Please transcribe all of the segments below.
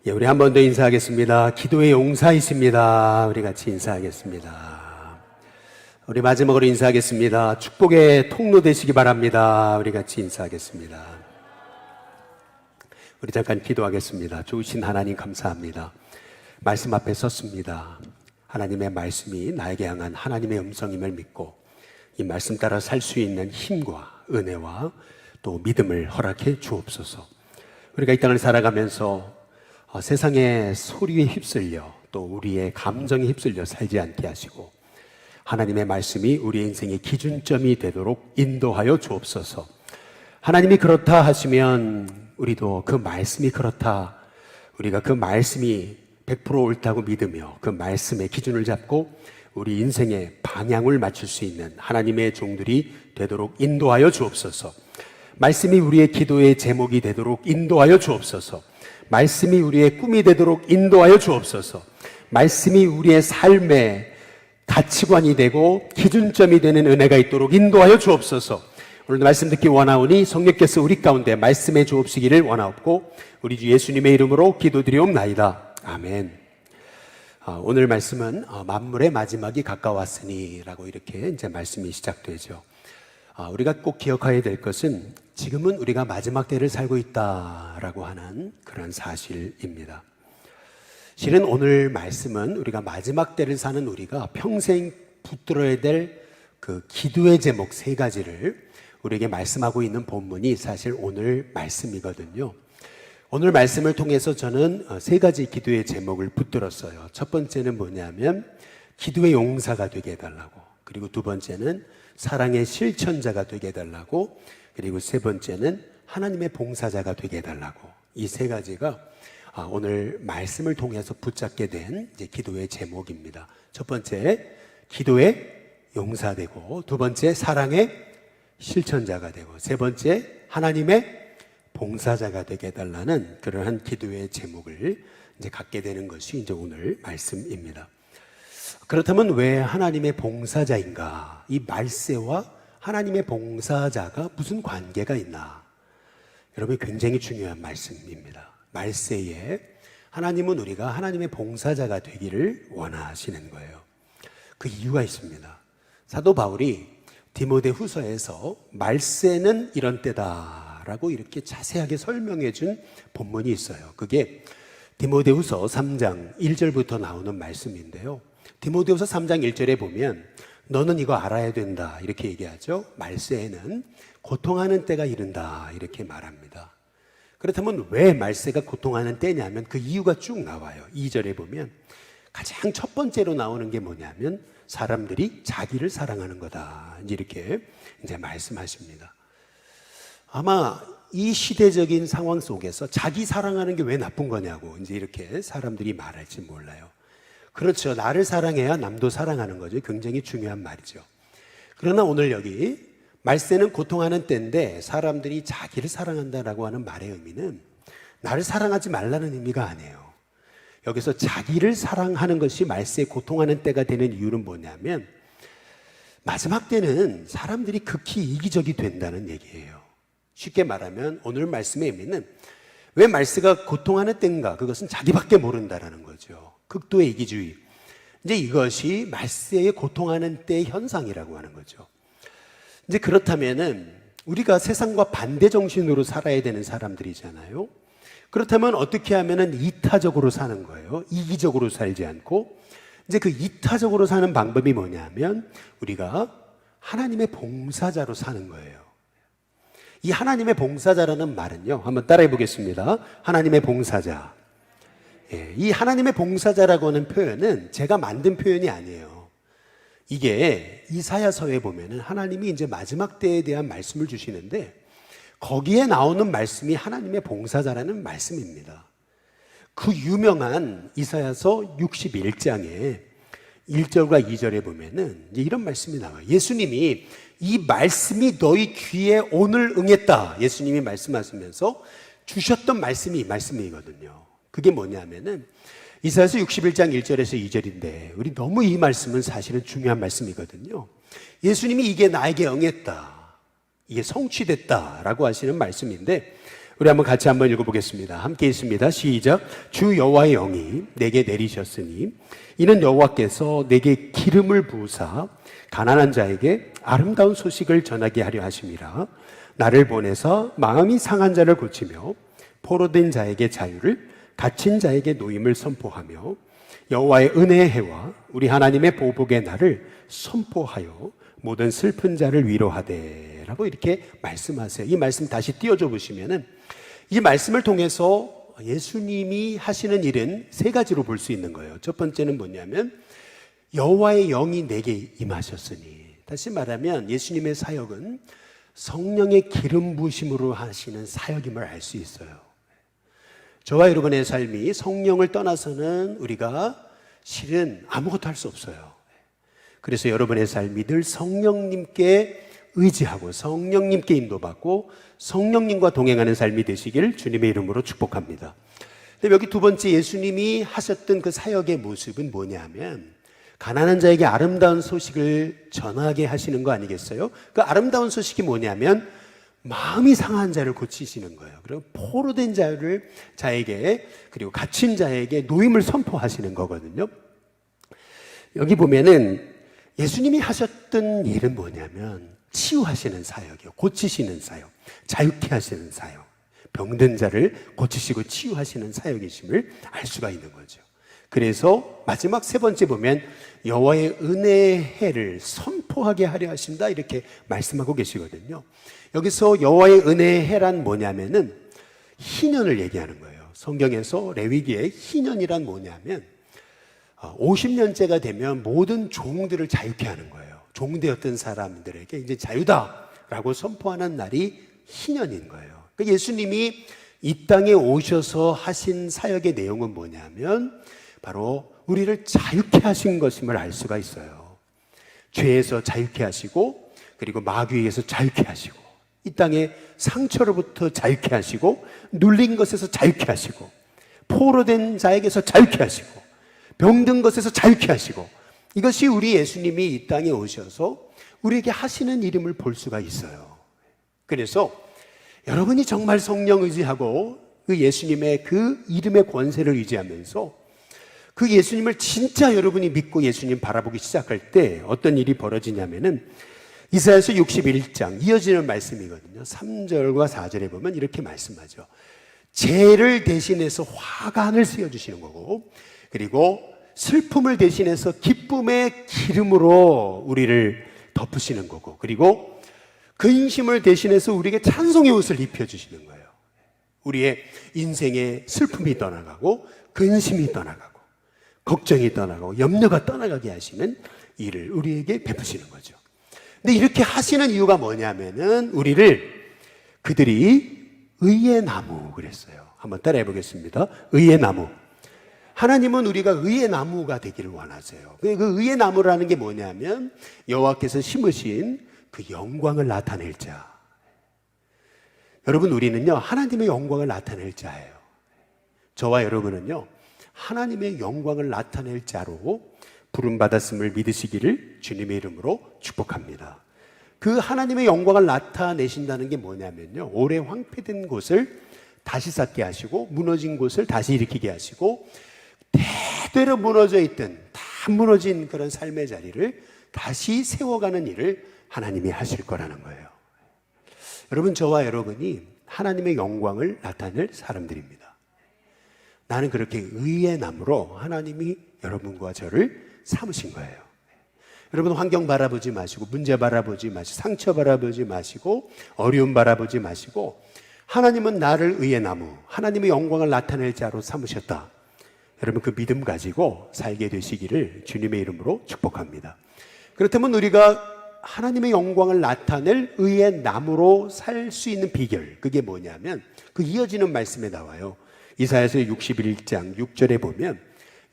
예, 우리 한 번 더 인사하겠습니다. 기도의 용사이십니다. 우리 같이 인사하겠습니다. 우리 마지막으로 인사하겠습니다. 축복의 통로 되시기 바랍니다. 우리 같이 인사하겠습니다. 우리 잠깐 기도하겠습니다. 좋으신 하나님 감사합니다. 말씀 앞에 섰습니다. 하나님의 말씀이 나에게 향한 하나님의 음성임을 믿고 이 말씀 따라 살 수 있는 힘과 은혜와 또 믿음을 허락해 주옵소서. 우리가 이 땅을 살아가면서 세상의 소리에 휩쓸려 또 우리의 감정에 휩쓸려 살지 않게 하시고 하나님의 말씀이 우리의 인생의 기준점이 되도록 인도하여 주옵소서. 하나님이 그렇다 하시면 우리도 그 말씀이 그렇다, 우리가 그 말씀이 100% 옳다고 믿으며 그 말씀의 기준을 잡고 우리 인생의 방향을 맞출 수 있는 하나님의 종들이 되도록 인도하여 주옵소서. 말씀이 우리의 기도의 제목이 되도록 인도하여 주옵소서. 말씀이 우리의 꿈이 되도록 인도하여 주옵소서. 말씀이 우리의 삶의 가치관이 되고 기준점이 되는 은혜가 있도록 인도하여 주옵소서. 오늘도 말씀 듣기 원하오니 성령께서 우리 가운데 말씀해 주옵시기를 원하옵고 우리 주 예수님의 이름으로 기도드리옵나이다. 아멘. 오늘 말씀은 만물의 마지막이 가까웠으니 라고 이렇게 이제 말씀이 시작되죠. 우리가 꼭 기억해야 될 것은 지금은 우리가 마지막 때를 살고 있다라고 하는 그런 사실입니다. 실은 오늘 말씀은 우리가 마지막 때를 사는 우리가 평생 붙들어야 될 그 기도의 제목 3가지를 우리에게 말씀하고 있는 본문이 사실 오늘 말씀이거든요. 오늘 말씀을 통해서 저는 3가지 기도의 제목을 붙들었어요. 첫 번째는 뭐냐면 기도의 용사가 되게 해달라고, 그리고 두 번째는 사랑의 실천자가 되게 해달라고, 그리고 세 번째는 하나님의 봉사자가 되게 해달라고. 이 3가지가 오늘 말씀을 통해서 붙잡게 된 이제 기도의 제목입니다. 첫 번째, 기도의 용사 되고, 두 번째, 사랑의 실천자가 되고, 세 번째, 하나님의 봉사자가 되게 해달라는 그러한 기도의 제목을 이제 갖게 되는 것이 이제 오늘 말씀입니다. 그렇다면 왜 하나님의 봉사자인가? 이 말세와 하나님의 봉사자가 무슨 관계가 있나? 여러분, 굉장히 중요한 말씀입니다. 말세에 하나님은 우리가 하나님의 봉사자가 되기를 원하시는 거예요. 그 이유가 있습니다. 사도 바울이 디모데후서에서 말세는 이런 때다라고 이렇게 자세하게 설명해 준 본문이 있어요. 그게 디모데후서 3장 1절부터 나오는 말씀인데요. 디모데후서 3장 1절에 보면 너는 이거 알아야 된다 이렇게 얘기하죠. 말세에는 고통하는 때가 이른다 이렇게 말합니다. 그렇다면 왜 말세가 고통하는 때냐면 그 이유가 쭉 나와요. 2절에 보면 가장 첫 번째로 나오는 게 뭐냐면 사람들이 자기를 사랑하는 거다 이렇게 이제 말씀하십니다. 아마 이 시대적인 상황 속에서 자기 사랑하는 게 왜 나쁜 거냐고 이제 이렇게 사람들이 말할지 몰라요. 그렇죠. 나를 사랑해야 남도 사랑하는 거죠. 굉장히 중요한 말이죠. 그러나 오늘 여기 말세는 고통하는 때인데 사람들이 자기를 사랑한다라고 하는 말의 의미는 나를 사랑하지 말라는 의미가 아니에요. 여기서 자기를 사랑하는 것이 말세에 고통하는 때가 되는 이유는 뭐냐면 마지막 때는 사람들이 극히 이기적이 된다는 얘기예요. 쉽게 말하면 오늘 말씀의 의미는 왜 말세가 고통하는 때인가? 그것은 자기밖에 모른다라는 거죠. 극도의 이기주의. 이제 이것이 말세에 고통하는 때의 현상이라고 하는 거죠. 이제 그렇다면은 우리가 세상과 반대 정신으로 살아야 되는 사람들이잖아요. 그렇다면 어떻게 하면은 이타적으로 사는 거예요? 이기적으로 살지 않고. 이제 그 이타적으로 사는 방법이 뭐냐면 우리가 하나님의 봉사자로 사는 거예요. 이 하나님의 봉사자라는 말은요, 한번 따라해 보겠습니다. 하나님의 봉사자. 예, 이 하나님의 봉사자라고 하는 표현은 제가 만든 표현이 아니에요. 이게 이사야서에 보면은 하나님이 이제 마지막 때에 대한 말씀을 주시는데 거기에 나오는 말씀이 하나님의 봉사자라는 말씀입니다. 그 유명한 이사야서 61장에 1절과 2절에 보면은 이제 이런 말씀이 나와요. 예수님이 이 말씀이 너희 귀에 오늘 응했다. 예수님이 말씀하시면서 주셨던 말씀이 이 말씀이거든요. 그게 뭐냐면은 이사야서 61장 1절에서 2절인데 우리 너무 이 말씀은 사실은 중요한 말씀이거든요. 예수님이 이게 나에게 응했다. 이게 성취됐다라고 하시는 말씀인데 우리 한번 같이 한번 읽어보겠습니다. 함께 있습니다. 시작. 주 여호와의 영이 내게 내리셨으니 이는 여호와께서 내게 기름을 부으사 가난한 자에게 아름다운 소식을 전하게 하려 하심이라. 나를 보내서 마음이 상한 자를 고치며 포로된 자에게 자유를, 갇힌 자에게 노임을 선포하며 여호와의 은혜의 해와 우리 하나님의 보복의 날을 선포하여 모든 슬픈 자를 위로하되 라고 이렇게 말씀하세요. 이 말씀 다시 띄워줘 보시면은 이 말씀을 통해서 예수님이 하시는 일은 세 가지로 볼 수 있는 거예요. 첫 번째는 뭐냐면 여호와의 영이 내게 임하셨으니, 다시 말하면 예수님의 사역은 성령의 기름 부으심으로 하시는 사역임을 알 수 있어요. 저와 여러분의 삶이 성령을 떠나서는 우리가 실은 아무것도 할 수 없어요. 그래서 여러분의 삶이 늘 성령님께 의지하고 성령님께 인도받고 성령님과 동행하는 삶이 되시길 주님의 이름으로 축복합니다. 근데 여기 두 번째 예수님이 하셨던 그 사역의 모습은 뭐냐면 가난한 자에게 아름다운 소식을 전하게 하시는 거 아니겠어요? 그 아름다운 소식이 뭐냐면 마음이 상한 자를 고치시는 거예요. 그리고 포로된 자에게 그리고 갇힌 자에게 노임을 선포하시는 거거든요. 여기 보면은 예수님이 하셨던 일은 뭐냐면 치유하시는 사역이요, 고치시는 사역, 자유케 하시는 사역, 병든 자를 고치시고 치유하시는 사역이심을 알 수가 있는 거죠. 그래서 마지막 세 번째 보면 여호와의 은혜의 해를 선포하게 하려 하신다 이렇게 말씀하고 계시거든요. 여기서 여호와의 은혜의 해란 뭐냐면은 희년을 얘기하는 거예요. 성경에서 레위기의 희년이란 뭐냐면 50년째가 되면 모든 종들을 자유케 하는 거예요. 종되었던 사람들에게 이제 자유다라고 선포하는 날이 희년인 거예요. 그러니까 예수님이 이 땅에 오셔서 하신 사역의 내용은 뭐냐면 바로 우리를 자유케 하신 것임을 알 수가 있어요. 죄에서 자유케 하시고 그리고 마귀에서 자유케 하시고 이 땅의 상처로부터 자유케 하시고 눌린 것에서 자유케 하시고 포로된 자에게서 자유케 하시고 병든 것에서 자유케 하시고, 이것이 우리 예수님이 이 땅에 오셔서 우리에게 하시는 일임을 볼 수가 있어요. 그래서 여러분이 정말 성령 의지하고 그 예수님의 그 이름의 권세를 의지하면서 그 예수님을 진짜 여러분이 믿고 예수님 바라보기 시작할 때 어떤 일이 벌어지냐면은 이사야서 61장 이어지는 말씀이거든요. 3절과 4절에 보면 이렇게 말씀하죠. 죄를 대신해서 화관을 씌워주시는 거고, 그리고 슬픔을 대신해서 기쁨의 기름으로 우리를 덮으시는 거고, 그리고 근심을 대신해서 우리에게 찬송의 옷을 입혀주시는 거예요. 우리의 인생의 슬픔이 떠나가고 근심이 떠나가고 걱정이 떠나가고 염려가 떠나가게 하시는 일을 우리에게 베푸시는 거죠. 근데 이렇게 하시는 이유가 뭐냐면은 그들이 의의 나무 그랬어요. 한번 따라해 보겠습니다. 의의 나무. 하나님은 우리가 의의 나무가 되기를 원하세요. 그 의의 나무라는 게 뭐냐면 여호와께서 심으신 그 영광을 나타낼 자. 여러분, 우리는요 하나님의 영광을 나타낼 자예요. 저와 여러분은요 하나님의 영광을 나타낼 자로 부름받았음을 믿으시기를 주님의 이름으로 축복합니다. 그 하나님의 영광을 나타내신다는 게 뭐냐면요, 오래 황폐된 곳을 다시 쌓게 하시고 무너진 곳을 다시 일으키게 하시고 대대로 무너져 있던 다 무너진 그런 삶의 자리를 다시 세워가는 일을 하나님이 하실 거라는 거예요. 여러분, 저와 여러분이 하나님의 영광을 나타낼 사람들입니다. 나는 그렇게 의의 나무로 하나님이 여러분과 저를 삼으신 거예요. 여러분, 환경 바라보지 마시고 문제 바라보지 마시고 상처 바라보지 마시고 어려움 바라보지 마시고 하나님은 나를 의의 나무, 하나님의 영광을 나타낼 자로 삼으셨다. 여러분, 그 믿음 가지고 살게 되시기를 주님의 이름으로 축복합니다. 그렇다면 우리가 하나님의 영광을 나타낼 의의 나무로 살 수 있는 비결, 그게 뭐냐면 그 이어지는 말씀에 나와요. 이사야서 61장 6절에 보면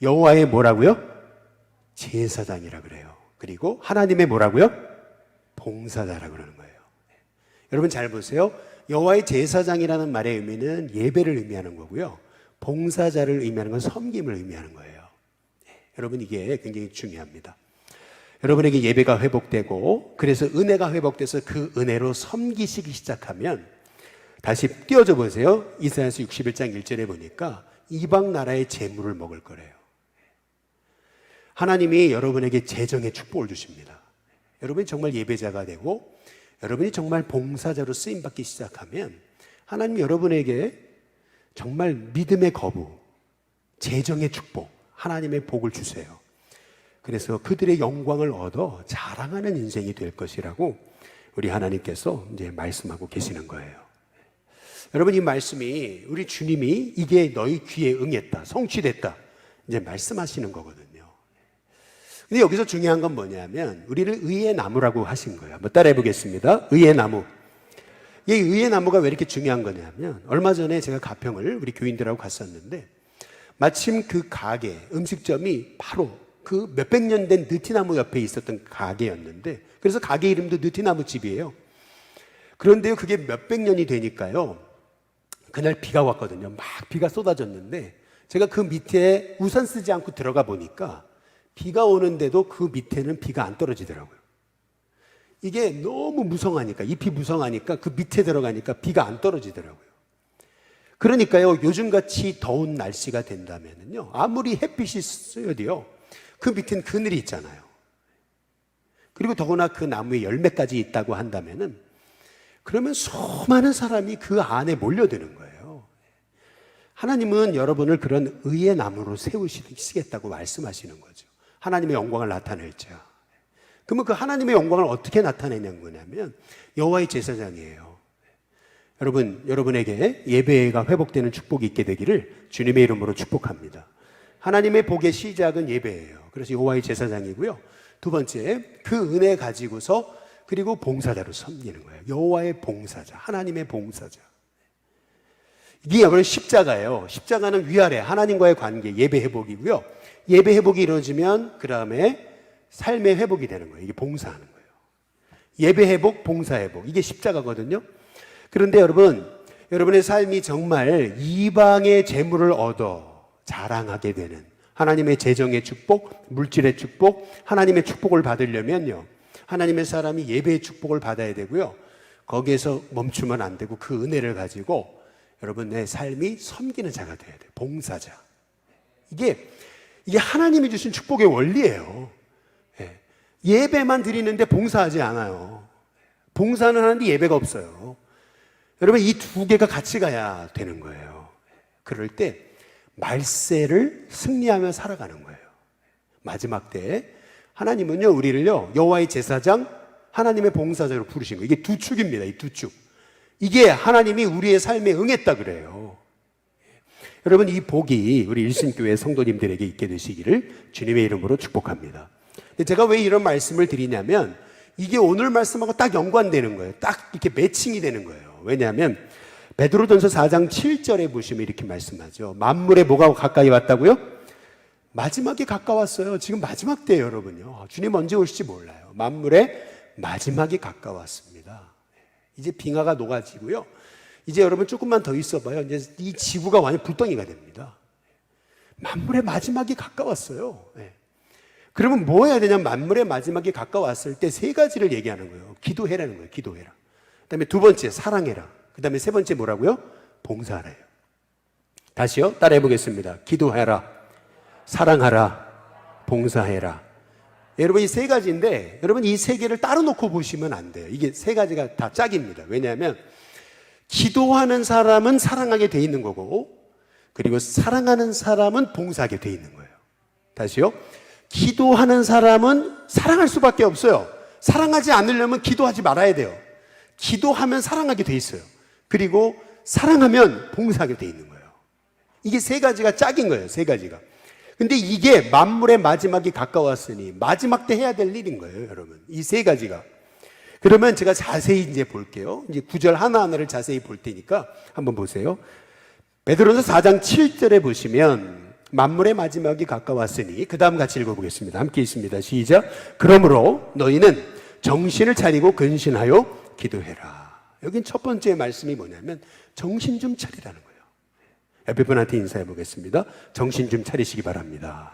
여호와의 뭐라고요? 제사장이라 그래요. 그리고 하나님의 뭐라고요? 봉사자라 그러는 거예요. 여러분 잘 보세요. 여호와의 제사장이라는 말의 의미는 예배를 의미하는 거고요, 봉사자를 의미하는 건 섬김을 의미하는 거예요. 여러분, 이게 굉장히 중요합니다. 여러분에게 예배가 회복되고 그래서 은혜가 회복돼서 그 은혜로 섬기시기 시작하면 다시 띄워줘 보세요. 이사야서 61장 1절에 보니까 이방 나라의 재물을 먹을 거래요. 하나님이 여러분에게 재정의 축복을 주십니다. 여러분이 정말 예배자가 되고 여러분이 정말 봉사자로 쓰임받기 시작하면 하나님이 여러분에게 정말 믿음의 거부, 재정의 축복, 하나님의 복을 주세요. 그래서 그들의 영광을 얻어 자랑하는 인생이 될 것이라고 우리 하나님께서 이제 말씀하고 계시는 거예요. 여러분, 이 말씀이 우리 주님이 이게 너희 귀에 응했다, 성취됐다 이제 말씀하시는 거거든요. 근데 여기서 중요한 건 뭐냐면 우리를 의의 나무라고 하신 거예요. 한번 따라해 보겠습니다. 의의 나무. 이 의의 나무가 왜 이렇게 중요한 거냐면 얼마 전에 제가 가평을 우리 교인들하고 갔었는데 마침 그 가게, 음식점이 바로 그 몇백 년 된 느티나무 옆에 있었던 가게였는데 그래서 가게 이름도 느티나무 집이에요. 그런데요, 그게 몇백 년이 되니까요, 그날 비가 왔거든요. 막 비가 쏟아졌는데 제가 그 밑에 우산 쓰지 않고 들어가 보니까 비가 오는데도 그 밑에는 비가 안 떨어지더라고요. 이게 너무 무성하니까, 잎이 무성하니까 그 밑에 들어가니까 비가 안 떨어지더라고요. 그러니까요, 요즘같이 더운 날씨가 된다면요, 아무리 햇빛이 쏘여도요, 그 밑엔 그늘이 있잖아요. 그리고 더구나 그 나무에 열매까지 있다고 한다면은 그러면 수많은 사람이 그 안에 몰려드는 거예요. 하나님은 여러분을 그런 의의 나무로 세우시겠다고 말씀하시는 거죠. 하나님의 영광을 나타낼죠. 그러면 그 하나님의 영광을 어떻게 나타내는 거냐면 여호와의 제사장이에요. 여러분, 여러분에게 예배가 회복되는 축복이 있게 되기를 주님의 이름으로 축복합니다. 하나님의 복의 시작은 예배예요. 그래서 여호와의 제사장이고요. 두 번째, 그 은혜 가지고서 그리고 봉사자로 섬기는 거예요. 여호와의 봉사자, 하나님의 봉사자. 이게 여러분 십자가예요. 십자가는 위아래 하나님과의 관계, 예배 회복이고요. 예배 회복이 이루어지면 그 다음에 삶의 회복이 되는 거예요. 이게 봉사하는 거예요. 예배 회복, 봉사 회복, 이게 십자가거든요. 그런데 여러분, 여러분의 삶이 정말 이방의 재물을 얻어 자랑하게 되는 하나님의 재정의 축복, 물질의 축복, 하나님의 축복을 받으려면요, 하나님의 사람이 예배의 축복을 받아야 되고요, 거기에서 멈추면 안 되고 그 은혜를 가지고 여러분 내 삶이 섬기는 자가 돼야 돼요. 봉사자. 이게 하나님이 주신 축복의 원리예요. 예배만 드리는데 봉사하지 않아요. 봉사는 하는데 예배가 없어요. 여러분, 이 두 개가 같이 가야 되는 거예요. 그럴 때 말세를 승리하며 살아가는 거예요. 마지막 때에 하나님은요, 우리를요, 여호와의 제사장, 하나님의 봉사자로 부르신 거예요. 이게 두 축입니다. 이 두 축. 이게 하나님이 우리의 삶에 응했다 그래요. 여러분, 이 복이 우리 일신교회 성도님들에게 있게 되시기를 주님의 이름으로 축복합니다. 근데 제가 왜 이런 말씀을 드리냐면 이게 오늘 말씀하고 딱 연관되는 거예요. 딱 이렇게 매칭이 되는 거예요. 왜냐하면 베드로전서 4장 7절에 보시면 이렇게 말씀하죠. 만물의 뭐가 가까이 왔다고요? 마지막이 가까웠어요. 지금 마지막 때예요, 여러분요. 주님 언제 오실지 몰라요. 만물의 마지막이 가까웠습니다. 이제 빙하가 녹아지고요, 이제 여러분 조금만 더 있어봐요. 이제 이 지구가 완전 불덩이가 됩니다. 만물의 마지막이 가까웠어요. 그러면 뭐 해야 되냐면 만물의 마지막이 가까웠을 때 세 가지를 얘기하는 거예요. 기도해라는 거예요. 기도해라. 그 다음에 두 번째 사랑해라. 그 다음에 세 번째 뭐라고요? 봉사하래요. 다시요, 따라해 보겠습니다. 기도해라, 사랑하라, 봉사해라. 여러분, 이 세 가지인데 여러분 이 세 개를 따로 놓고 보시면 안 돼요. 이게 세 가지가 다 짝입니다. 왜냐하면 기도하는 사람은 사랑하게 돼 있는 거고, 그리고 사랑하는 사람은 봉사하게 돼 있는 거예요. 다시요, 기도하는 사람은 사랑할 수밖에 없어요. 사랑하지 않으려면 기도하지 말아야 돼요. 기도하면 사랑하게 돼 있어요. 그리고 사랑하면 봉사하게 돼 있는 거예요. 이게 세 가지가 짝인 거예요. 세 가지가. 근데 이게 만물의 마지막이 가까웠으니 마지막 때 해야 될 일인 거예요, 여러분. 이 세 가지가. 그러면 제가 자세히 이제 볼게요. 이제 구절 하나하나를 자세히 볼 테니까 한번 보세요. 베드로전서 4장 7절에 보시면 만물의 마지막이 가까웠으니, 그 다음 같이 읽어보겠습니다. 함께 있습니다. 시작. 그러므로 너희는 정신을 차리고 근신하여 기도해라. 여긴 첫 번째 말씀이 뭐냐면 정신 좀 차리라는 거예요. 옆에 분한테 인사해 보겠습니다. 정신 좀 차리시기 바랍니다.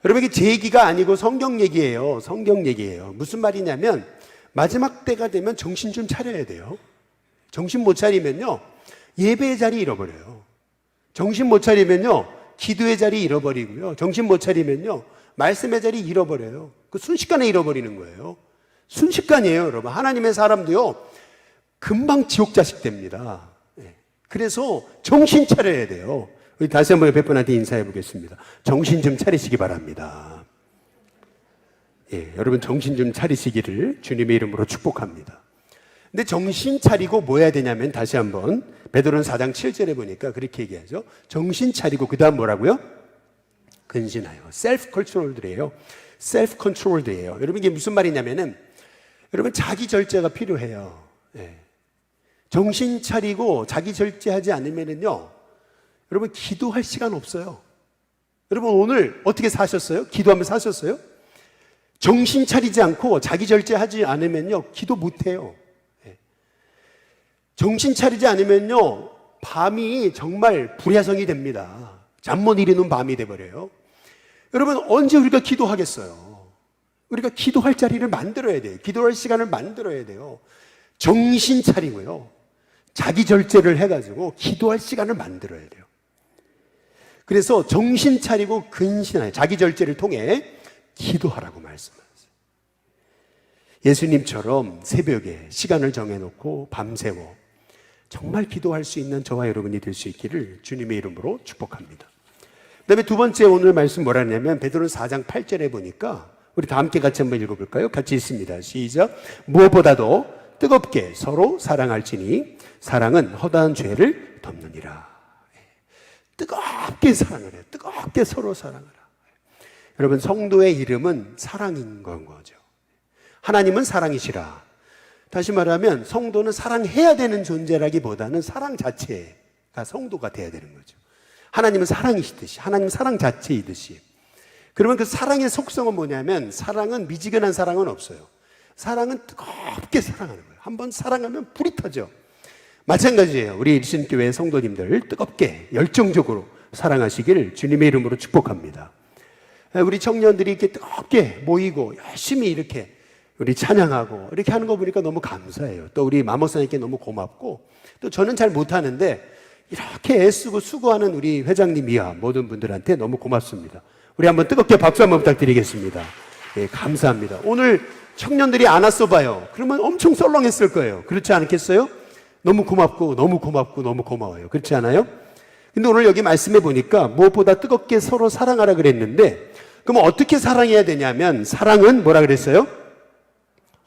여러분, 이게 제 얘기가 아니고 성경 얘기예요. 성경 얘기예요. 무슨 말이냐면 마지막 때가 되면 정신 좀 차려야 돼요. 정신 못 차리면요, 예배의 자리 잃어버려요. 정신 못 차리면요, 기도의 자리 잃어버리고요. 정신 못 차리면요, 말씀의 자리 잃어버려요. 그 순식간에 잃어버리는 거예요. 순식간이에요, 여러분. 하나님의 사람도요, 금방 지옥 자식 됩니다. 그래서 정신 차려야 돼요. 우리 다시 한번 옆에 분한테 인사해 보겠습니다. 정신 좀 차리시기 바랍니다. 여러분 정신 좀 차리시기를 주님의 이름으로 축복합니다. 근데 정신 차리고 뭐 해야 되냐면, 다시 한번 베드로는 4장 7절에 보니까 그렇게 얘기하죠. 정신 차리고 그 다음 뭐라고요? 근신하여. 셀프 컨트롤드예요. 셀프 컨트롤드예요. 여러분 이게 무슨 말이냐면은, 여러분 자기 절제가 필요해요. 정신 차리고 자기 절제하지 않으면은요, 여러분 기도할 시간 없어요. 여러분 오늘 어떻게 사셨어요? 기도하면서 사셨어요? 정신 차리지 않고 자기 절제하지 않으면요, 기도 못해요. 정신 차리지 않으면요, 밤이 정말 불야성이 됩니다. 잠 못 이루는 밤이 돼버려요. 여러분 언제 우리가 기도하겠어요? 우리가 기도할 자리를 만들어야 돼요. 기도할 시간을 만들어야 돼요. 정신 차리고요, 자기 절제를 해가지고 기도할 시간을 만들어야 돼요. 그래서 정신 차리고 근신하여 자기 절제를 통해 기도하라고 말씀하세요. 예수님처럼 새벽에 시간을 정해놓고 밤새워 정말 기도할 수 있는 저와 여러분이 될 수 있기를 주님의 이름으로 축복합니다. 그 다음에 두 번째 오늘 말씀 뭐라 하냐면, 베드로는 4장 8절에 보니까, 우리 다 함께 같이 한번 읽어볼까요? 같이 있습니다. 시작. 무엇보다도 뜨겁게 서로 사랑할지니 사랑은 허다한 죄를 덮느니라. 뜨겁게 사랑을 해요. 뜨겁게 서로 사랑하라. 여러분 성도의 이름은 사랑인 건 거죠. 하나님은 사랑이시라. 다시 말하면 성도는 사랑해야 되는 존재라기보다는 사랑 자체가 성도가 돼야 되는 거죠. 하나님은 사랑이시듯이, 하나님은 사랑 자체이듯이. 그러면 그 사랑의 속성은 뭐냐면, 사랑은 미지근한 사랑은 없어요. 사랑은 뜨겁게 사랑하는 거예요. 한번 사랑하면 불이 터져. 마찬가지예요. 우리 일신교회 성도님들 뜨겁게 열정적으로 사랑하시기를 주님의 이름으로 축복합니다. 우리 청년들이 이렇게 뜨겁게 모이고 열심히 이렇게 우리 찬양하고 이렇게 하는 거 보니까 너무 감사해요. 또 우리 마모사님께 너무 고맙고, 또 저는 잘 못하는데 이렇게 애쓰고 수고하는 우리 회장님 이하 모든 분들한테 너무 고맙습니다. 우리 한번 뜨겁게 박수 한번 부탁드리겠습니다. 감사합니다. 오늘 청년들이 안 왔어 봐요. 그러면 엄청 썰렁했을 거예요. 그렇지 않겠어요? 너무 고맙고 너무 고맙고 너무 고마워요. 그렇지 않아요? 근데 오늘 여기 말씀해 보니까 무엇보다 뜨겁게 서로 사랑하라 그랬는데, 그럼 어떻게 사랑해야 되냐면, 사랑은 뭐라 그랬어요?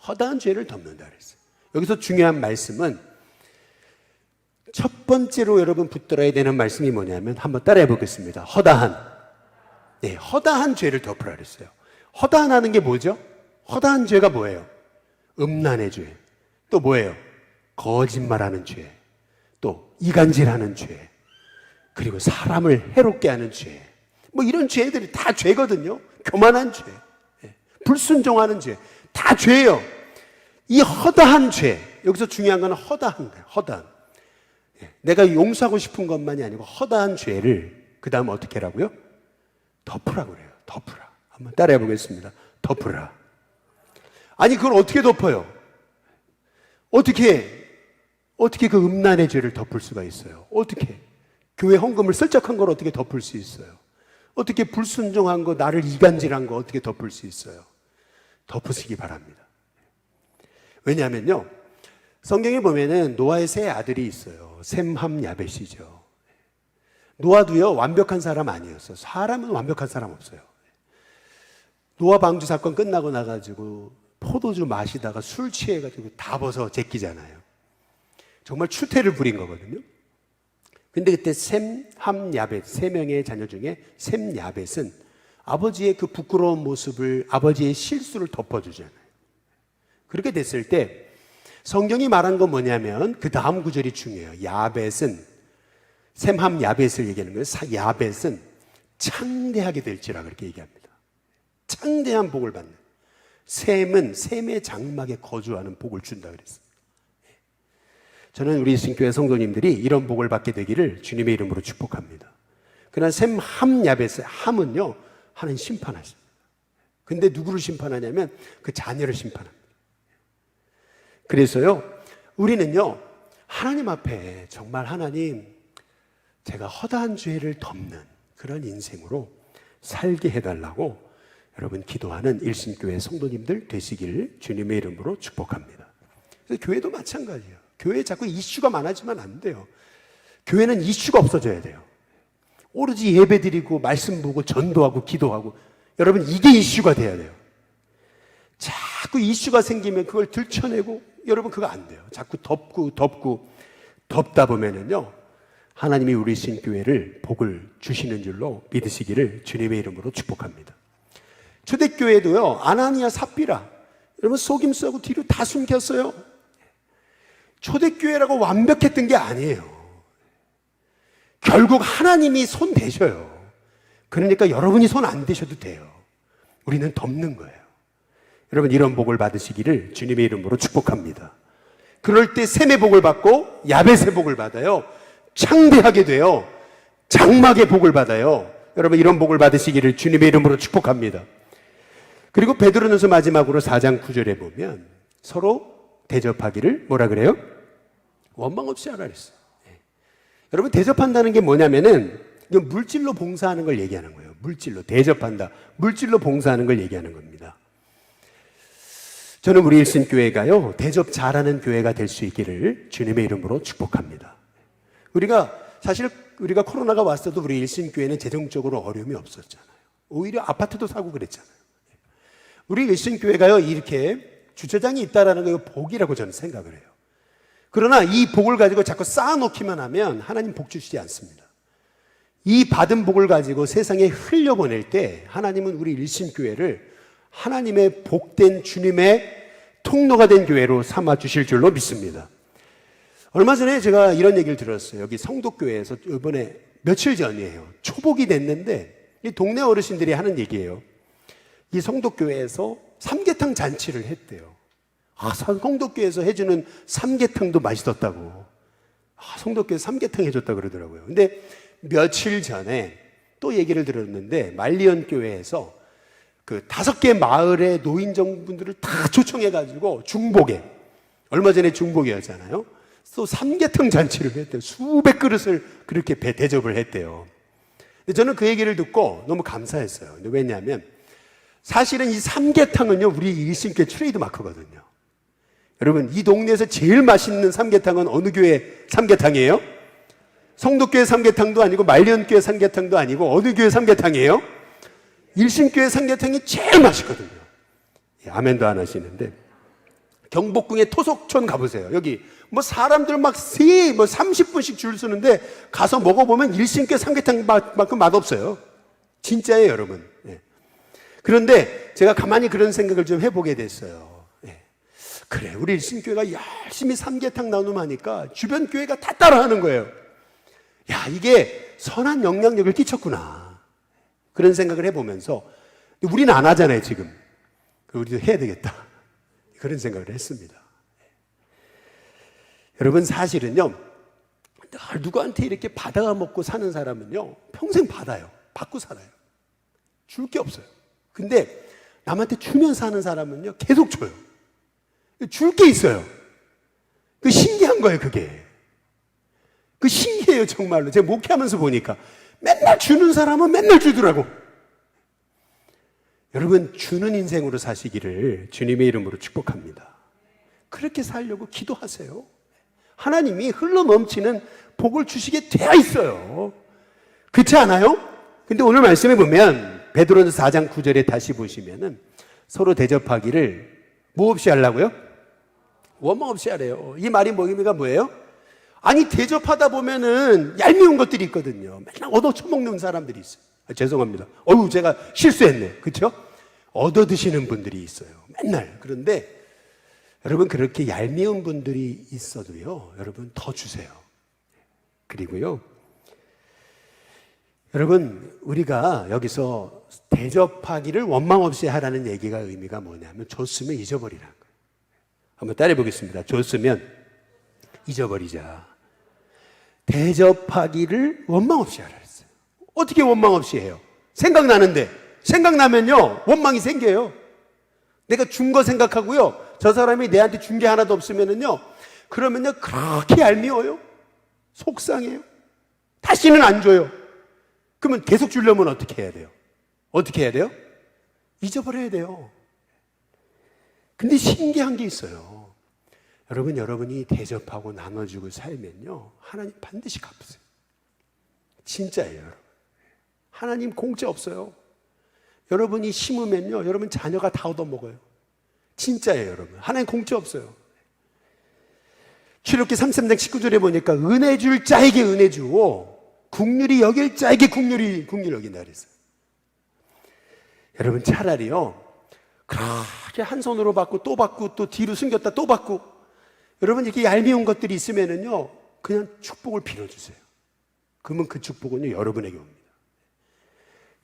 허다한 죄를 덮는다 그랬어요. 여기서 중요한 말씀은, 첫 번째로 여러분 붙들어야 되는 말씀이 뭐냐면, 한번 따라해 보겠습니다. 허다한. 허다한 죄를 덮으라 그랬어요. 허다하는 게 뭐죠? 허다한 죄가 뭐예요? 음란의 죄. 또 뭐예요? 거짓말하는 죄. 또 이간질하는 죄. 그리고 사람을 해롭게 하는 죄. 뭐 이런 죄들이 다 죄거든요. 교만한 죄, 불순종하는 죄, 다 죄예요. 이 허다한 죄, 여기서 중요한 건 허다한 거예요. 허다한. 내가 용서하고 싶은 것만이 아니고 허다한 죄를 그 다음 어떻게 하라고요? 덮으라고 그래요. 덮으라. 한번 따라해 보겠습니다. 덮으라. 아니 그걸 어떻게 덮어요? 어떻게 그 음란의 죄를 덮을 수가 있어요? 어떻게? 교회 헌금을 슬쩍한 걸 어떻게 덮을 수 있어요? 어떻게 불순종한 거, 나를 이간질한 거 어떻게 덮을 수 있어요? 덮으시기 바랍니다. 왜냐하면요, 성경에 보면은 노아의 세 아들이 있어요. 셈함 야벳이죠. 노아도요 완벽한 사람 아니었어요. 사람은 완벽한 사람 없어요. 노아 방주 사건 끝나고 나가지고 포도주 마시다가 술 취해가지고 다 벗어 제끼잖아요. 정말 추태를 부린 거거든요. 근데 그때 셈, 함, 야벳 세 명의 자녀 중에 셈, 야벳은 아버지의 그 부끄러운 모습을, 아버지의 실수를 덮어주잖아요. 그렇게 됐을 때 성경이 말한 건 뭐냐면, 그 다음 구절이 중요해요. 야벳은, 셈, 함, 야벳을 얘기하는 거예요. 야벳은 창대하게 될지라 그렇게 얘기합니다. 창대한 복을 받는. 셈은 셈의 장막에 거주하는 복을 준다 그랬어요. 저는 우리 신교회 성도님들이 이런 복을 받게 되기를 주님의 이름으로 축복합니다. 그러나 셈, 함, 야벳의 함은요, 하나님 심판하십니다. 근데 누구를 심판하냐면 그 자녀를 심판합니다. 그래서요, 우리는요, 하나님 앞에 정말 하나님, 제가 허다한 죄를 덮는 그런 인생으로 살게 해달라고 여러분 기도하는 일신교회 성도님들 되시길 주님의 이름으로 축복합니다. 그래서 교회도 마찬가지예요. 교회에 자꾸 이슈가 많아지면 안 돼요. 교회는 이슈가 없어져야 돼요. 오로지 예배드리고 말씀 보고 전도하고 기도하고, 여러분 이게 이슈가 돼야 돼요. 자꾸 이슈가 생기면 그걸 들춰내고, 여러분 그거 안 돼요. 자꾸 덮다 보면은요, 하나님이 우리 신교회를 복을 주시는 줄로 믿으시기를 주님의 이름으로 축복합니다. 초대교회도요, 아나니아 삽비라, 여러분 속임수하고 뒤로 다 숨겼어요. 초대교회라고 완벽했던 게 아니에요. 결국 하나님이 손 대셔요. 그러니까 여러분이 손 안 대셔도 돼요. 우리는 덮는 거예요. 여러분 이런 복을 받으시기를 주님의 이름으로 축복합니다. 그럴 때 셈의 복을 받고 야벳의 복을 받아요. 창대하게 돼요. 장막의 복을 받아요. 여러분 이런 복을 받으시기를 주님의 이름으로 축복합니다. 그리고 베드로전서 마지막으로 4장 9절에 보면 서로 대접하기를 뭐라 그래요? 원망 없이 하라 그랬어요. 여러분 대접한다는 게 뭐냐면은 이건 물질로 봉사하는 걸 얘기하는 거예요. 물질로 대접한다, 물질로 봉사하는 걸 얘기하는 겁니다. 저는 우리 일신교회가요, 대접 잘하는 교회가 될 수 있기를 주님의 이름으로 축복합니다. 사실 우리가 코로나가 왔어도 우리 일신교회는 재정적으로 어려움이 없었잖아요. 오히려 아파트도 사고 그랬잖아요. 우리 일신교회가요, 이렇게 주차장이 있다라는 거 복이라고 저는 생각을 해요. 그러나 이 복을 가지고 자꾸 쌓아놓기만 하면 하나님 복 주시지 않습니다. 이 받은 복을 가지고 세상에 흘려보낼 때 하나님은 우리 일신교회를 하나님의 복된 주님의 통로가 된 교회로 삼아주실 줄로 믿습니다. 얼마 전에 제가 이런 얘기를 들었어요. 여기 성덕교회에서 이번에 며칠 전이에요. 초복이 됐는데 이 동네 어르신들이 하는 얘기예요. 이 성덕교회에서 삼계탕 잔치를 했대요. 성덕교회에서 해주는 삼계탕도 맛있었다고. 성덕교회에서 삼계탕 해줬다고 그러더라고요. 근데 며칠 전에 또 얘기를 들었는데 말리언 교회에서 그 5개 마을의 노인정분들을 다 초청해가지고 중복에, 얼마 전에 중복이었잖아요. 또 삼계탕 잔치를 했대요. 수백 그릇을 그렇게 대접을 했대요. 근데 저는 그 얘기를 듣고 너무 감사했어요. 근데 왜냐하면 사실은 이 삼계탕은요, 우리 일신교회 트레이드 마크거든요. 여러분 이 동네에서 제일 맛있는 삼계탕은 어느 교회 삼계탕이에요? 성덕교회 삼계탕도 아니고 말리언교회 삼계탕도 아니고 어느 교회 삼계탕이에요? 일신교회 삼계탕이 제일 맛있거든요. 아멘도 안 하시는데 경복궁에 토속촌 가보세요. 여기 사람들 막 30분씩 줄 서는데 가서 먹어보면 일신교회 삼계탕만큼 맛없어요. 진짜예요, 여러분. 그런데 제가 가만히 그런 생각을 좀 해보게 됐어요. 그래, 우리 일신교회가 열심히 삼계탕 나눔하니까 주변 교회가 다 따라하는 거예요. 야, 이게 선한 영향력을 끼쳤구나. 그런 생각을 해보면서, 우리는 안 하잖아요, 지금. 우리도 해야 되겠다. 그런 생각을 했습니다. 여러분, 사실은요, 늘 누구한테 이렇게 받아가 먹고 사는 사람은요, 평생 받아요. 받고 살아요. 줄 게 없어요. 근데 남한테 주면서 사는 사람은요, 계속 줘요. 줄 게 있어요. 그 신기한 거예요, 그게. 그 신기해요, 정말로. 제가 목회하면서 보니까 맨날 주는 사람은 맨날 주더라고. 여러분, 주는 인생으로 사시기를 주님의 이름으로 축복합니다. 그렇게 살려고 기도하세요. 하나님이 흘러 넘치는 복을 주시게 되어 있어요. 그렇지 않아요? 근데 오늘 말씀해 보면 베드로전서 4장 9절에 다시 보시면은 서로 대접하기를 뭐 없이 하려고요? 원망 없이 하래요. 이 말이 의미가 뭐예요? 아니, 대접하다 보면은 얄미운 것들이 있거든요. 맨날 얻어 처먹는 사람들이 있어요. 죄송합니다. 제가 실수했네. 그렇죠? 얻어 드시는 분들이 있어요. 맨날. 그런데 여러분, 그렇게 얄미운 분들이 있어도요, 여러분 더 주세요. 그리고요, 여러분, 우리가 여기서 대접하기를 원망 없이 하라는 얘기가 의미가 뭐냐면 줬으면 잊어버리라는 거예요. 한번 따라해 보겠습니다. 줬으면 잊어버리자. 대접하기를 원망 없이 하라 그랬어요. 어떻게 원망 없이 해요? 생각나는데, 생각나면요, 원망이 생겨요. 내가 준 거 생각하고요, 저 사람이 내한테 준 게 하나도 없으면은요, 그러면요 그렇게 얄미워요. 속상해요. 다시는 안 줘요. 그러면 계속 주려면 어떻게 해야 돼요? 어떻게 해야 돼요? 잊어버려야 돼요. 근데 신기한 게 있어요. 여러분이 대접하고 나눠주고 살면요 하나님 반드시 갚으세요. 진짜예요. 여러분. 하나님 공짜 없어요. 여러분이 심으면요 여러분 자녀가 다 얻어먹어요. 진짜예요. 여러분. 하나님 공짜 없어요. 출애굽기 33장 19절에 보니까 은혜 줄 자에게 은혜 주고 국률이 여길 자에게 국률 여긴다 그랬어요. 여러분 차라리요 그렇게 한 손으로 받고 또 뒤로 숨겼다 또 받고 여러분 이렇게 얄미운 것들이 있으면은요 그냥 축복을 빌어주세요. 그러면 그 축복은요 여러분에게 옵니다.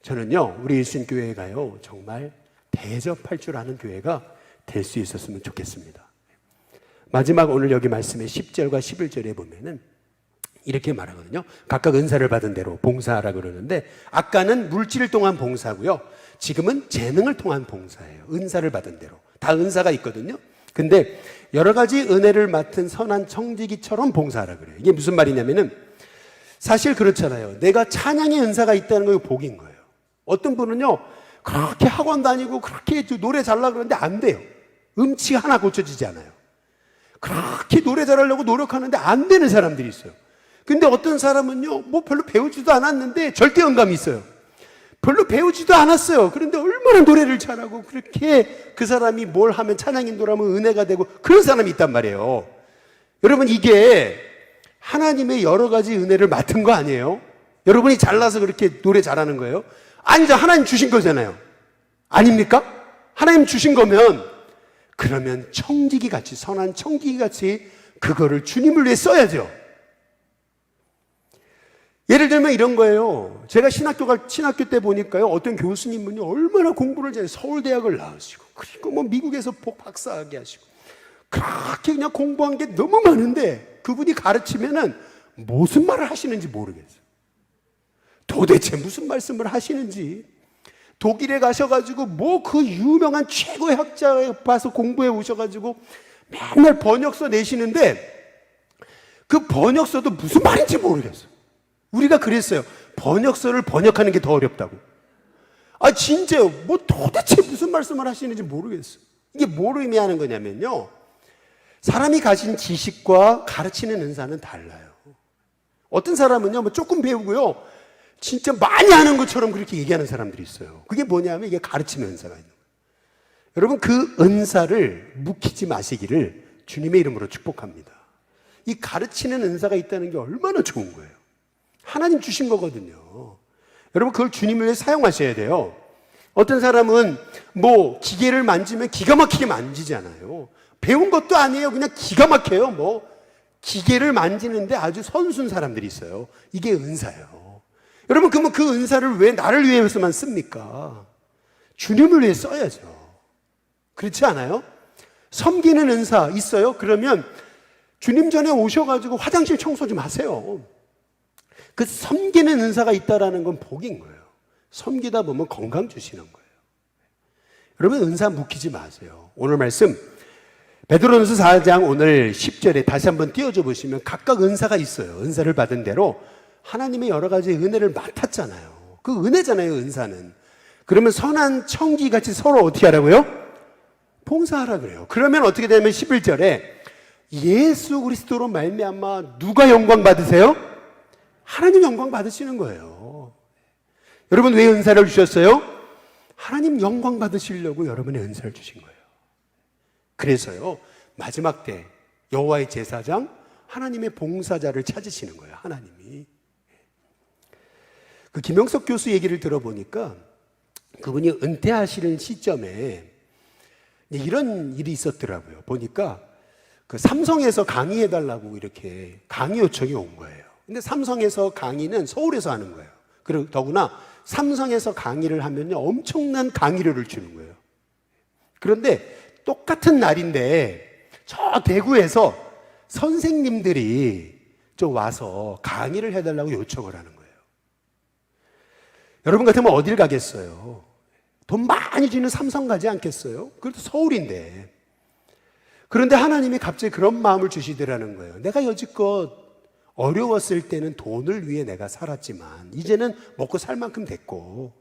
저는요 우리 일신교회가요 정말 대접할 줄 아는 교회가 될 수 있었으면 좋겠습니다. 마지막 오늘 여기 말씀의 10절과 11절에 보면은 이렇게 말하거든요. 각각 은사를 받은 대로 봉사하라 그러는데 아까는 물질을 통한 봉사고요. 지금은 재능을 통한 봉사예요. 은사를 받은 대로. 다 은사가 있거든요. 근데 여러 가지 은혜를 맡은 선한 청지기처럼 봉사하라 그래요. 이게 무슨 말이냐면은 사실 그렇잖아요. 내가 찬양의 은사가 있다는 거 복인 거예요. 어떤 분은요 그렇게 학원 다니고 그렇게 노래 잘하려고 그러는데 안 돼요. 음치가 하나 고쳐지지 않아요. 그렇게 노래 잘하려고 노력하는데 안 되는 사람들이 있어요. 근데 어떤 사람은요 뭐 별로 배우지도 않았는데 절대음감이 있어요. 별로 배우지도 않았어요. 그런데 얼마나 노래를 잘하고 그렇게 그 사람이 뭘 하면 찬양 인도라면 은혜가 되고 그런 사람이 있단 말이에요. 여러분 이게 하나님의 여러 가지 은혜를 맡은 거 아니에요? 여러분이 잘나서 그렇게 노래 잘하는 거예요? 아니죠. 하나님 주신 거잖아요. 아닙니까? 하나님 주신 거면 그러면 청지기 같이 선한 청지기 같이 그거를 주님을 위해 써야죠. 예를 들면 이런 거예요. 제가 신학교 때 보니까요 어떤 교수님은요 얼마나 공부를 잘해 서울대학을 나오시고 그리고 뭐 미국에서 박사학위 하시고 그렇게 그냥 공부한 게 너무 많은데 그분이 가르치면은 무슨 말을 하시는지 모르겠어요. 도대체 무슨 말씀을 하시는지. 독일에 가셔가지고 뭐 그 유명한 최고의 학자에 봐서 공부해 오셔가지고 맨날 번역서 내시는데 그 번역서도 무슨 말인지 모르겠어요. 우리가 그랬어요. 번역서를 번역하는 게 더 어렵다고. 아 진짜요. 뭐 도대체 무슨 말씀을 하시는지 모르겠어요. 이게 뭘 의미하는 거냐면요 사람이 가진 지식과 가르치는 은사는 달라요. 어떤 사람은요 뭐 조금 배우고요 진짜 많이 하는 것처럼 그렇게 얘기하는 사람들이 있어요. 그게 뭐냐면 이게 가르치는 은사가 있는 거예요. 여러분 그 은사를 묵히지 마시기를 주님의 이름으로 축복합니다. 이 가르치는 은사가 있다는 게 얼마나 좋은 거예요. 하나님 주신 거거든요. 여러분 그걸 주님을 위해 사용하셔야 돼요. 어떤 사람은 뭐 기계를 만지면 기가 막히게 만지잖아요. 배운 것도 아니에요. 그냥 기가 막혀요. 뭐 기계를 만지는데 아주 선순 사람들이 있어요. 이게 은사예요. 여러분 그러면 그 은사를 왜 나를 위해서만 씁니까? 주님을 위해 써야죠. 그렇지 않아요? 섬기는 은사 있어요? 그러면 주님 전에 오셔가지고 화장실 청소 좀 하세요. 그 섬기는 은사가 있다는 건 복인 거예요. 섬기다 보면 건강 주시는 거예요. 여러분 은사 묵히지 마세요. 오늘 말씀 베드로전서 4장 오늘 10절에 다시 한번 띄워줘 보시면 각각 은사가 있어요. 은사를 받은 대로 하나님의 여러 가지 은혜를 맡았잖아요. 그 은혜잖아요, 은사는. 그러면 선한 청지기같이 서로 어떻게 하라고요? 봉사하라 그래요. 그러면 어떻게 되냐면 11절에 예수 그리스도로 말미암아 누가 영광 받으세요? 하나님 영광 받으시는 거예요. 여러분 왜 은사를 주셨어요? 하나님 영광 받으시려고 여러분의 은사를 주신 거예요. 그래서요 마지막 때 여호와의 제사장 하나님의 봉사자를 찾으시는 거예요. 하나님이. 그 김영석 교수 얘기를 들어보니까 그분이 은퇴하시는 시점에 이런 일이 있었더라고요. 보니까 그 삼성에서 강의해달라고 이렇게 강의 요청이 온 거예요. 근데 삼성에서 강의는 서울에서 하는 거예요. 그리고 더구나 삼성에서 강의를 하면요 엄청난 강의료를 주는 거예요. 그런데 똑같은 날인데 저 대구에서 선생님들이 좀 와서 강의를 해달라고 요청을 하는 거예요. 여러분 같으면 어딜 가겠어요? 돈 많이 주는 삼성 가지 않겠어요? 그래도 서울인데. 그런데 하나님이 갑자기 그런 마음을 주시더라는 거예요. 내가 여지껏 어려웠을 때는 돈을 위해 내가 살았지만 이제는 먹고 살 만큼 됐고,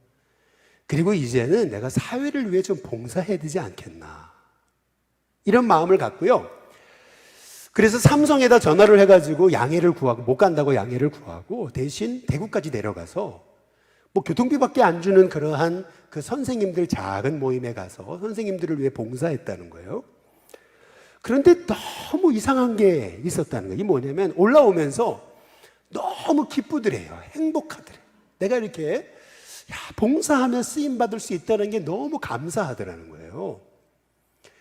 그리고 이제는 내가 사회를 위해 좀 봉사해야 되지 않겠나, 이런 마음을 갖고요. 그래서 삼성에다 전화를 해가지고 양해를 구하고, 못 간다고 양해를 구하고 대신 대구까지 내려가서 뭐 교통비밖에 안 주는 그러한 그 선생님들 작은 모임에 가서 선생님들을 위해 봉사했다는 거예요. 그런데 너무 이상한 게 있었다는 거예요. 이게 뭐냐면 올라오면서 너무 기쁘더래요. 행복하더래요. 내가 이렇게 봉사하며 쓰임받을 수 있다는 게 너무 감사하더라는 거예요.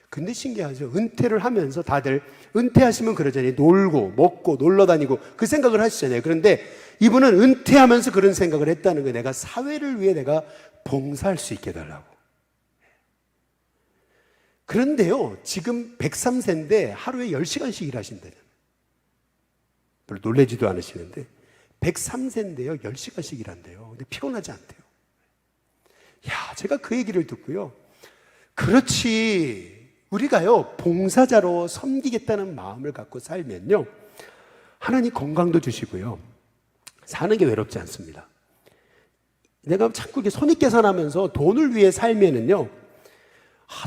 근데 신기하죠. 은퇴를 하면서 다들 은퇴하시면 그러잖아요. 놀고 먹고 놀러 다니고 그 생각을 하시잖아요. 그런데 이분은 은퇴하면서 그런 생각을 했다는 거예요. 내가 사회를 위해 내가 봉사할 수 있게 해달라고. 그런데요, 지금 103세인데 하루에 10시간씩 일하신다잖아요. 별로 놀라지도 않으시는데 103세인데요 10시간씩 일한대요. 근데 피곤하지 않대요. 야, 제가 그 얘기를 듣고요, 그렇지, 우리가요 봉사자로 섬기겠다는 마음을 갖고 살면요 하나님 건강도 주시고요 사는 게 외롭지 않습니다. 내가 자꾸 이렇게 손익계산하면서 돈을 위해 살면은요,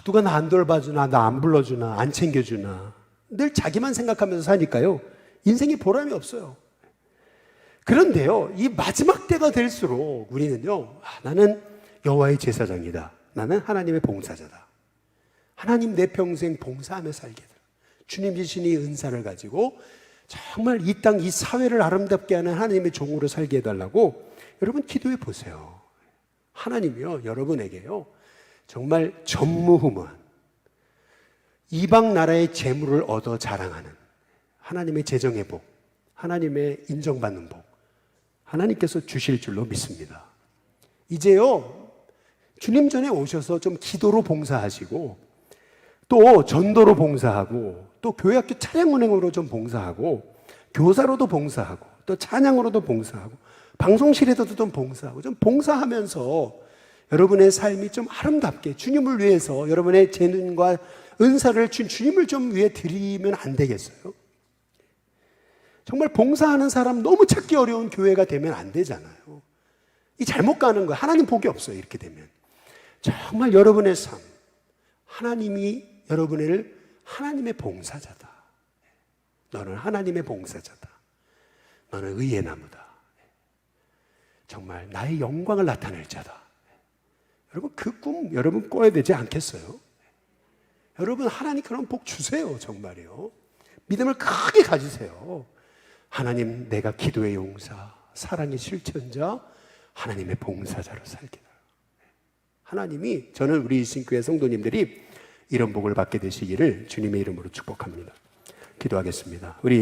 누가 나 안 돌봐주나, 나 안 불러주나, 안 챙겨주나, 늘 자기만 생각하면서 사니까요 인생에 보람이 없어요. 그런데요, 이 마지막 때가 될수록 우리는요, 나는 여호와의 제사장이다, 나는 하나님의 봉사자다, 하나님 내 평생 봉사하며 살게 돼, 주님 자신이 은사를 가지고 정말 이 땅, 이 사회를 아름답게 하는 하나님의 종으로 살게 해달라고 여러분 기도해 보세요. 하나님이요 여러분에게요 정말 전무후무한 이방 나라의 재물을 얻어 자랑하는 하나님의 재정의 복, 하나님의 인정받는 복, 하나님께서 주실 줄로 믿습니다. 이제요 주님 전에 오셔서 좀 기도로 봉사하시고, 또 전도로 봉사하고, 또 교회학교 차량운행으로 좀 봉사하고, 교사로도 봉사하고, 또 찬양으로도 봉사하고, 방송실에서도 좀 봉사하고, 좀 봉사하면서 여러분의 삶이 좀 아름답게 주님을 위해서 여러분의 재능과 은사를 주님을 좀 위해 드리면 안 되겠어요? 정말 봉사하는 사람 너무 찾기 어려운 교회가 되면 안 되잖아요. 이 잘못 가는 거예요. 하나님 복이 없어요. 이렇게 되면 정말 여러분의 삶, 하나님이 여러분을 하나님의 봉사자다, 너는 하나님의 봉사자다, 너는 의의 나무다, 정말 나의 영광을 나타낼 자다. 여러분 그 꿈 여러분 꿔야 되지 않겠어요? 여러분 하나님 그런 복 주세요. 정말요. 믿음을 크게 가지세요. 하나님, 내가 기도의 용사, 사랑의 실천자, 하나님의 봉사자로 살게 달라. 하나님이, 저는 우리 일신교회 성도님들이 이런 복을 받게 되시기를 주님의 이름으로 축복합니다. 기도하겠습니다. 우리